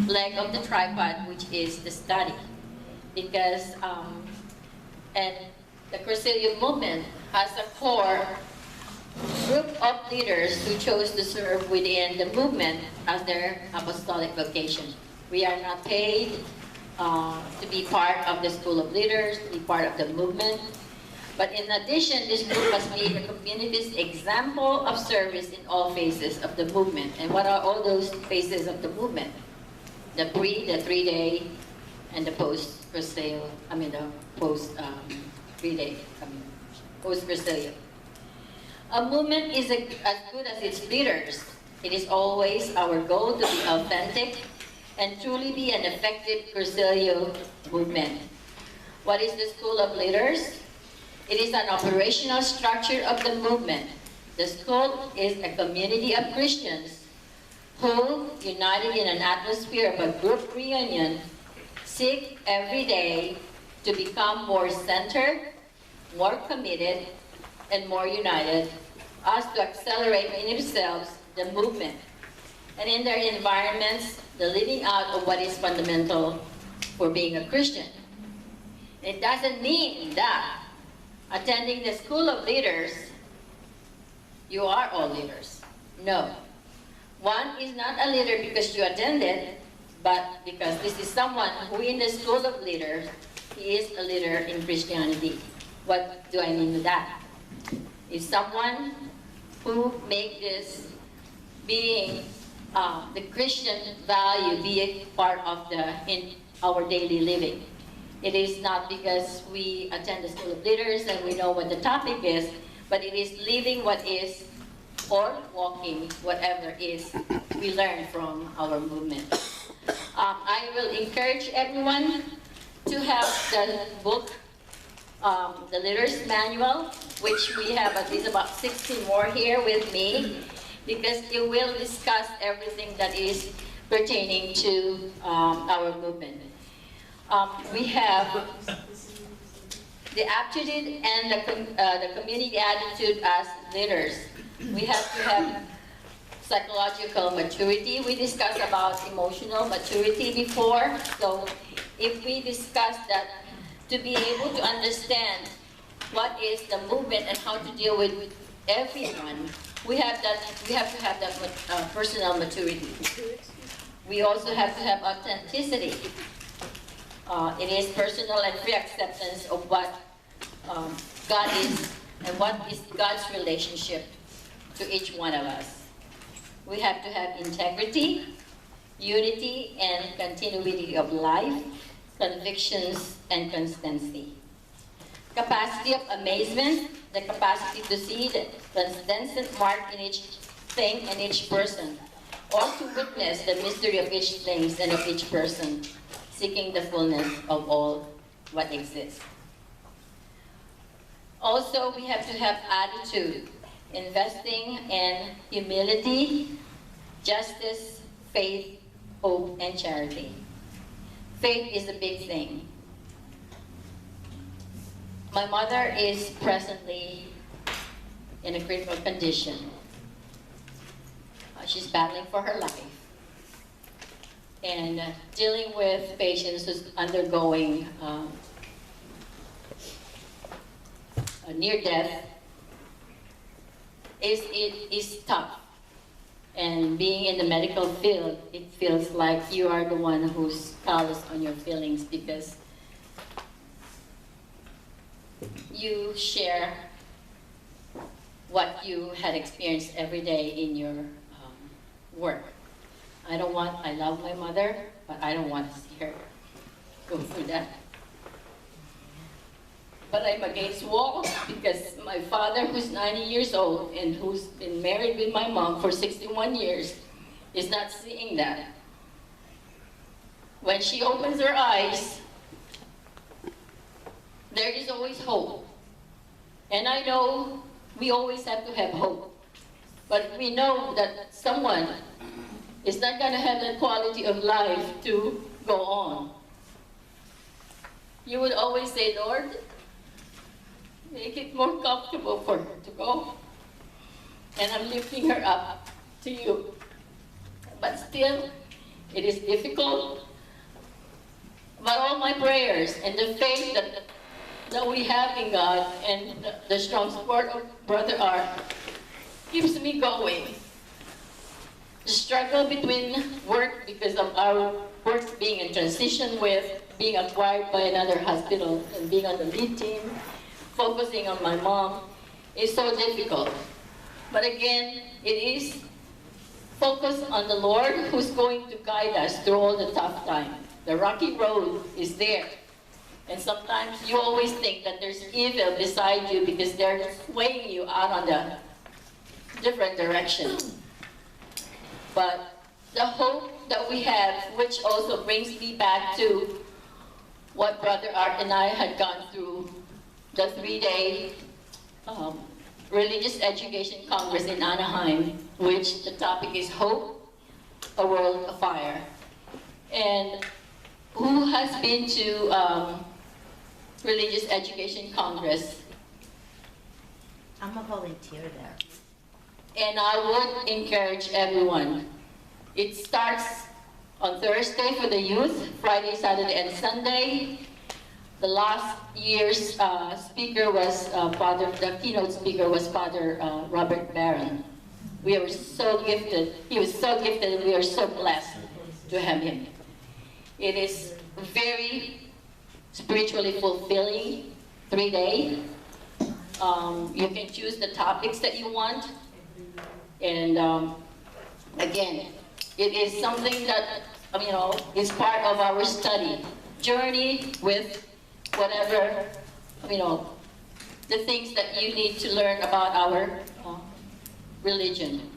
leg of the tripod, which is the study. Because and the Cursillo movement has a core group of leaders who chose to serve within the movement as their apostolic vocation. We are not paid to be part of the School of Leaders, to be part of the movement. But in addition, this group must be the community's example of service in all phases of the movement. And what are all those phases of the movement? The the 3-day, and the post-Cursillo, the post-3-day, post-Cursillo. A movement is as good as its leaders. It is always our goal to be authentic and truly be an effective Cursillo movement. What is the School of Leaders? It is an operational structure of the movement. The school is a community of Christians who, united in an atmosphere of a group reunion, seek every day to become more centered, more committed, and more united, as to accelerate in themselves the movement, and in their environments, the living out of what is fundamental for being a Christian. It doesn't mean that attending the School of Leaders, you are all leaders. No. One is not a leader because you attended, but because this is someone who in the School of Leaders, he is a leader in Christianity. What do I mean with that? Is someone who make this being the Christian value be a part of in our daily living. It is not because we attend the School of Leaders and we know what the topic is, but it is living what is, or walking whatever is we learn from our movement. I will encourage everyone to have the book, the Leader's Manual, which we have at least about 60 more here with me, because it will discuss everything that is pertaining to our movement. We have the aptitude and the community attitude as leaders. We have to have psychological maturity. We discussed about emotional maturity before, so if we discuss that, to be able to understand what is the movement and how to deal with everyone, we have to have that personal maturity. We also have to have authenticity. It is personal and free acceptance of what God is and what is God's relationship to each one of us. We have to have integrity, unity, and continuity of life, convictions, and constancy. Capacity of amazement, the capacity to see the transcendent mark in each thing and each person, or to witness the mystery of each thing and of each person, seeking the fullness of all what exists. Also, we have to have attitude, investing in humility, justice, faith, hope, and charity. Faith is a big thing. My mother is presently in a critical condition. She's battling for her life and dealing with patients who's undergoing a near death is tough. And being in the medical field, it feels like you are the one who's callous on your feelings, because you share what you had experienced every day in your work. I love my mother, but I don't want to see her go through that. But I'm against walls, because my father, who's 90 years old and who's been married with my mom for 61 years, is not seeing that. When she opens her eyes, there is always hope. And I know we always have to have hope. But we know that someone is not going to have the quality of life to go on. You would always say, Lord, make it more comfortable for her to go. And I'm lifting her up to you. But still, It is difficult, but all my prayers and the faith that we have in God and the strong support of Brother Art keeps me going. The struggle between work, because of our work being in transition with being acquired by another hospital and being on the lead team, focusing on my mom, is so difficult. But again, it is focused on the Lord who's going to guide us through all the tough times. The rocky road is there. And sometimes you always think that there's evil beside you because they're swaying you out on the different direction. But the hope that we have, which also brings me back to what Brother Art and I had gone through, the 3-day Religious Education Congress in Anaheim, which the topic is Hope, a World Afire. And who has been to Religious Education Congress? I'm a volunteer there. And I would encourage everyone. It starts on Thursday for the youth, Friday, Saturday, and Sunday. The last year's speaker was the keynote speaker was Father Robert Barron. We were so gifted. He was so gifted, and we are so blessed to have him. It is very spiritually fulfilling 3-day. You can choose the topics that you want. And again, it is something that, is part of our study journey with whatever, the things that you need to learn about our religion.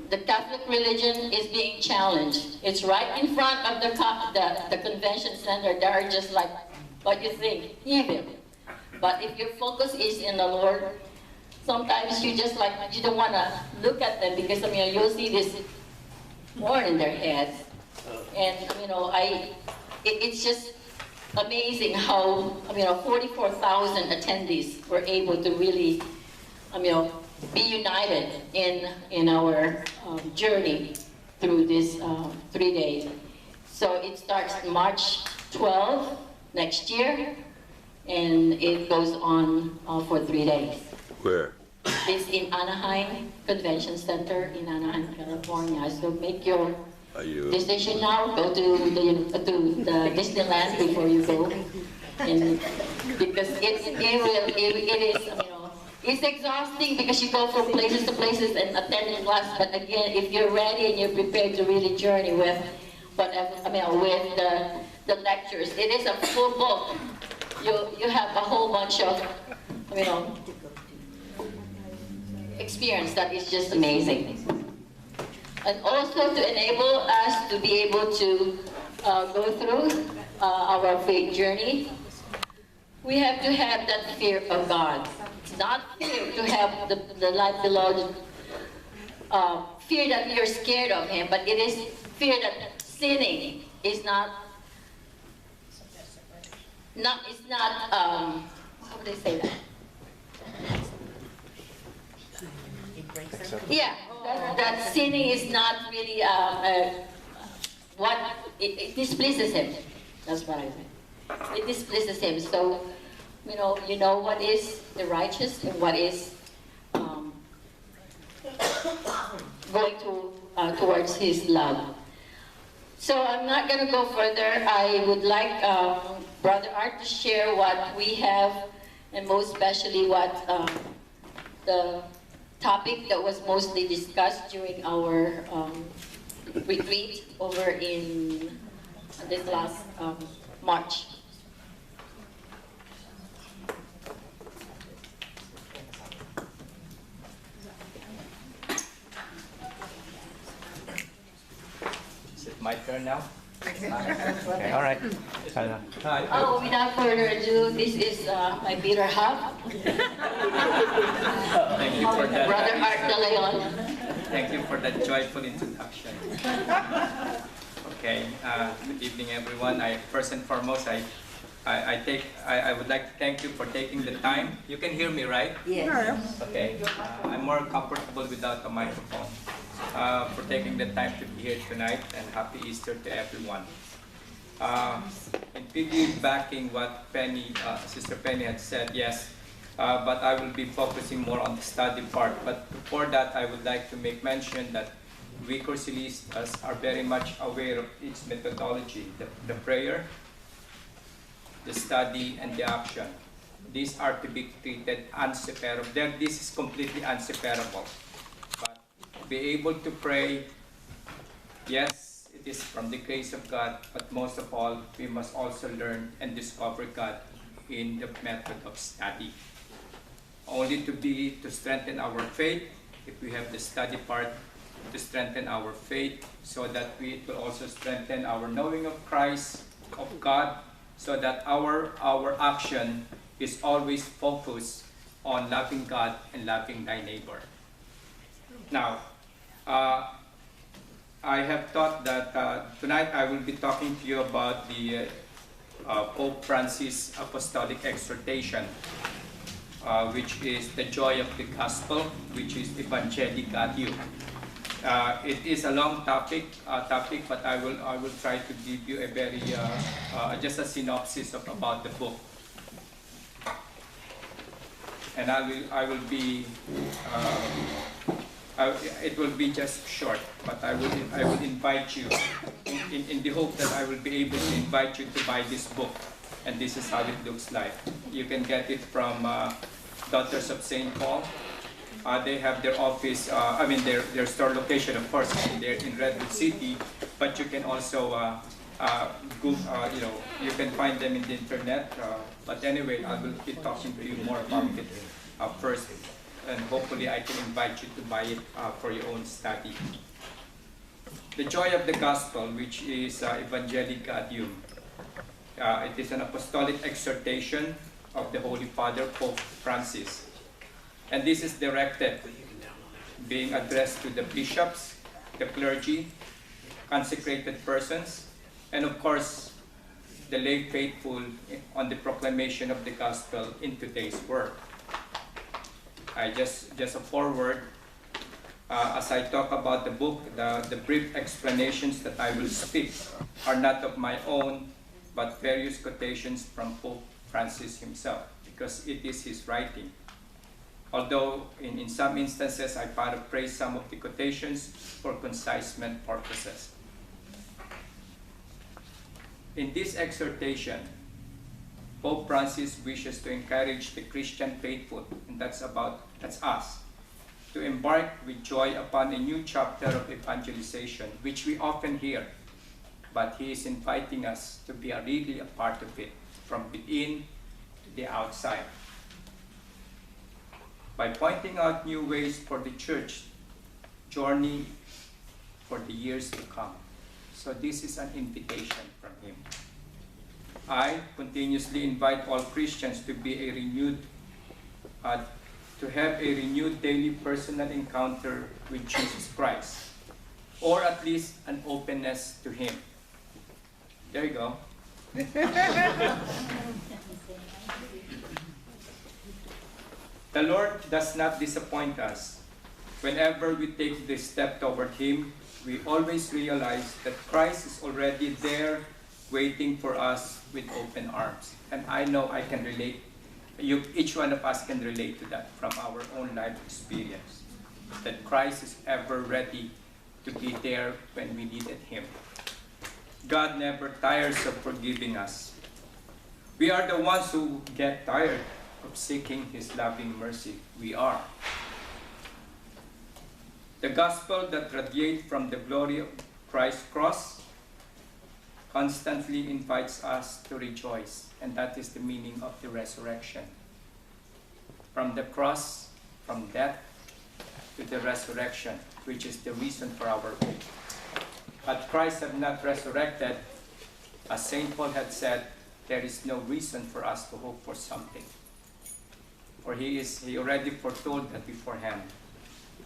The Catholic religion is being challenged. It's right in front of the convention center. They're just like what you think, evil. But if your focus is in the Lord, sometimes you don't want to look at them because you'll see this more in their heads. And it's just amazing how 44,000 attendees were able to really be united in our journey through this 3 days. So it starts March 12 next year, and it goes on for 3 days. Where? It's in Anaheim Convention Center in Anaheim, California. So make your decision now. Go to the Disneyland before you go, and because it's exhausting because you go from places to places and attending class. But again, if you're ready and you're prepared to really journey with with the lectures, it is a full book. You have a whole bunch of experience that is just amazing. And also to enable us to be able to go through our faith journey, we have to have that fear of God. It's not fear to have the life below, fear that you're scared of Him, but it is fear that sinning is not how would I say that? Yeah, that sinning is not really what it displeases Him. That's what I meant. It displeases Him. So, you know what is the righteous and what is going towards His love. So I'm not going to go further. I would like Brother Art to share what we have, and most especially what the topic that was mostly discussed during our retreat over in this last March. Is it my turn now? Okay, all right. Hi. Oh, without further ado, this is my better half, Thank you for that. Brother Art De Leon. Thank you for that joyful introduction. Okay, good evening, everyone. First and foremost, I would like to thank you for taking the time. You can hear me, right? Yes. Okay. I'm more comfortable without a microphone. for taking the time to be here tonight, and happy Easter to everyone. In piggybacking what Sister Penny had said, yes, but I will be focusing more on the study part. But before that, I would like to make mention that we Cursilistas are very much aware of its methodology, the prayer, the study, and the action. These are to be treated inseparable. This is completely inseparable. But be able to pray, yes, it is from the grace of God, but most of all, we must also learn and discover God in the method of study. Only to strengthen our faith, if we have the study part, to strengthen our faith, so that it will also strengthen our knowing of Christ, of God, so that our action is always focused on loving God and loving thy neighbor. Now, I have thought that tonight I will be talking to you about the Pope Francis Apostolic Exhortation, which is the joy of the gospel, which is Evangelii Gadium. It is a long topic, but I will try to give you a very just a synopsis about the book, and it will be just short. But I will invite you in the hope that I will be able to invite you to buy this book, and this is how it looks like. You can get it from Daughters of St. Paul. They have their office, their store location, of course, they're in Redwood City, but you can also you can find them in the internet. But anyway, I will be talking to you more about it first, and hopefully I can invite you to buy it for your own study. The joy of the gospel, which is Evangelii Gadium. It is an apostolic exhortation of the Holy Father, Pope Francis. And this is directed, being addressed to the bishops, the clergy, consecrated persons, and of course, the lay faithful on the proclamation of the gospel in today's world. Just a foreword. As I talk about the book, the brief explanations that I will speak are not of my own, but various quotations from Pope Francis himself, because it is his writing. Although in some instances I paraphrase some of the quotations for concisement purposes. In this exhortation, Pope Francis wishes to encourage the Christian faithful, and that's us, to embark with joy upon a new chapter of evangelization, which we often hear, but he is inviting us to be really a part of it, from within to the outside, by pointing out new ways for the church journey for the years to come. So this is an invitation from him. I continuously invite all Christians to be to have a renewed daily personal encounter with Jesus Christ, or at least an openness to him. There you go. The Lord does not disappoint us. Whenever we take this step toward him, we always realize that Christ is already there waiting for us with open arms. And I know I can relate, each one of us can relate to that from our own life experience, that Christ is ever ready to be there when we needed him. God never tires of forgiving us. We are the ones who get tired of seeking his loving mercy. We are. The gospel that radiates from the glory of Christ's cross constantly invites us to rejoice, and that is the meaning of the resurrection. From the cross, from death to the resurrection, which is the reason for our hope. But Christ had not resurrected. As St. Paul had said, there is no reason for us to hope for something. For he already foretold that beforehand,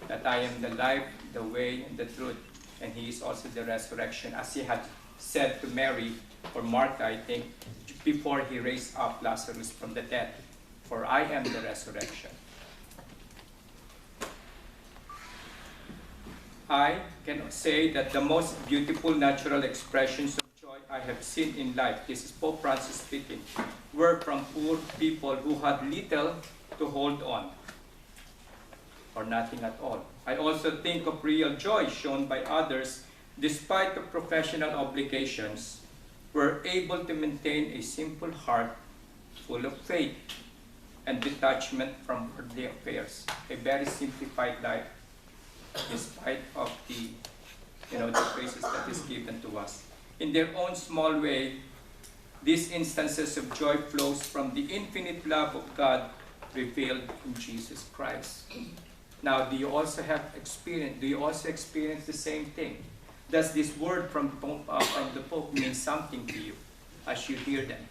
that I am the life, the way, and the truth, and he is also the resurrection, as he had said to Mary, or Martha, I think, before he raised up Lazarus from the dead. For I am the resurrection. I can say that the most beautiful natural expressions of joy I have seen in life, this is Pope Francis speaking, were from poor people who had little to hold on, or nothing at all. I also think of real joy shown by others, despite the professional obligations, were able to maintain a simple heart full of faith and detachment from worldly affairs. A very simplified life, despite of the graces that is given to us. In their own small way, these instances of joy flows from the infinite love of God revealed in Jesus Christ. Now, do you also experience the same thing? Does this word from the Pope mean something to you as you hear them?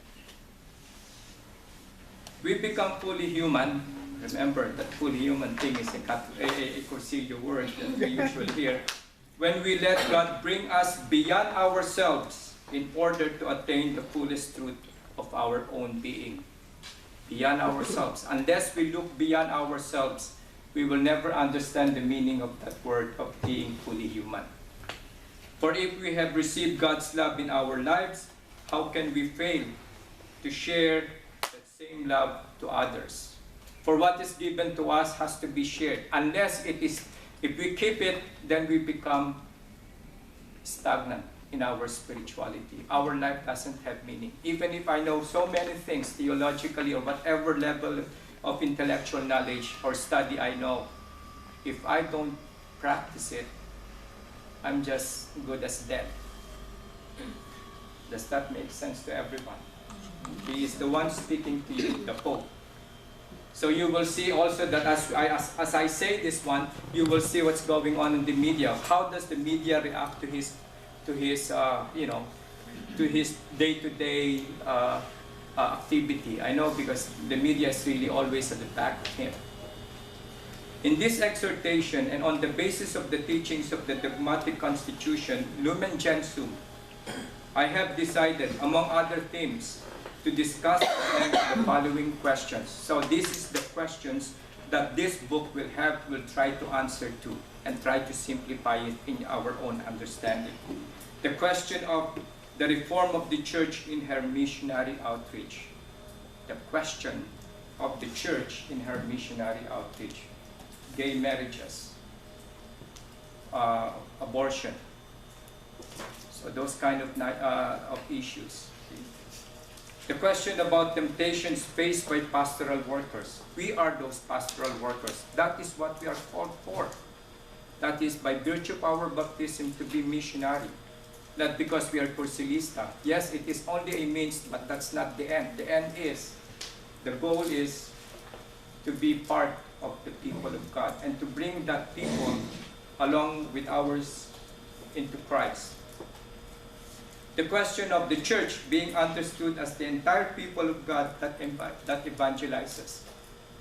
We become fully human. Remember that fully human thing is a Cursillo word that we usually hear. When we let God bring us beyond ourselves in order to attain the fullest truth of our own being. Beyond ourselves. Unless we look beyond ourselves, we will never understand the meaning of that word of being fully human. For if we have received God's love in our lives, how can we fail to share that same love to others? For what is given to us has to be shared. If we keep it, then we become stagnant in our spirituality. Our life doesn't have meaning. Even if I know so many things theologically or whatever level of intellectual knowledge or study I know, if I don't practice it, I'm just good as dead. Does that make sense to everyone? He is the one speaking to you, the Pope. So you will see also that as I say this one, you will see what's going on in the media. How does the media react to his day-to-day activity? I know because the media is really always at the back of him. In this exhortation, and on the basis of the teachings of the dogmatic constitution, Lumen Gentium, I have decided, among other themes, to discuss the following questions. So this is the questions that this book will try to answer to, and try to simplify it in our own understanding. The question of the reform of the Church in her missionary outreach. The question of the Church in her missionary outreach. Gay marriages, abortion, so those kind of issues. The question about temptations faced by pastoral workers. We are those pastoral workers. That is what we are called for. That is by virtue of our baptism to be missionary. Not because we are cursilista. Yes, it is only a means, but that's not the end. The goal is to be part of the people of God and to bring that people along with ours into Christ. The question of the church being understood as the entire people of God that evangelizes.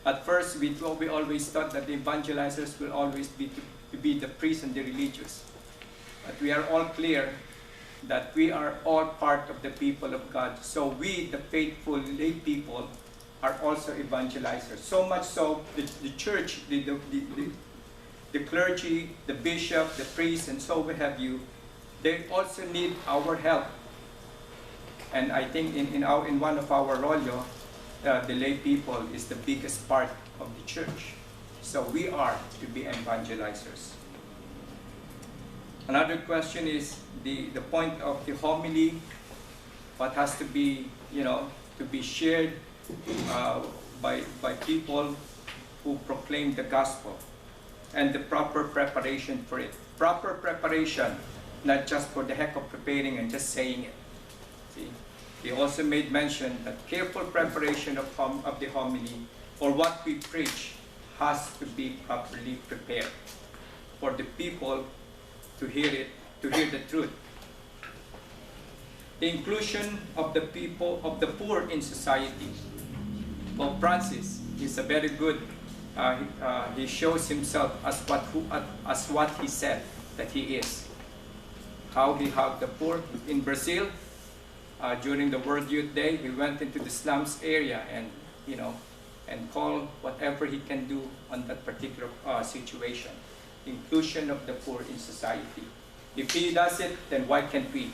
At first, we always thought that the evangelizers will always be to be the priests and the religious. But we are all clear that we are all part of the people of God. So we, the faithful lay people, are also evangelizers. So much so, the church, the clergy, the bishop, the priest, and so what have you, they also need our help. And I think in one of our rollo, the lay people is the biggest part of the church. So we are to be evangelizers. Another question is the point of the homily, what has to be, to be shared by people who proclaim the gospel, and the proper preparation for it. Proper preparation, not just for the heck of preparing and just saying it. See? He also made mention that careful preparation of the homily or what we preach has to be properly prepared for the people to hear it, to hear the truth. The inclusion of the people, of the poor in society. Pope Francis is a very good, he shows himself as what he said that he is. How he helped the poor. In Brazil, during the World Youth Day, he went into the slums area and, and called whatever he can do on that particular situation. inclusion of the poor in society. If he does it, then why can't we?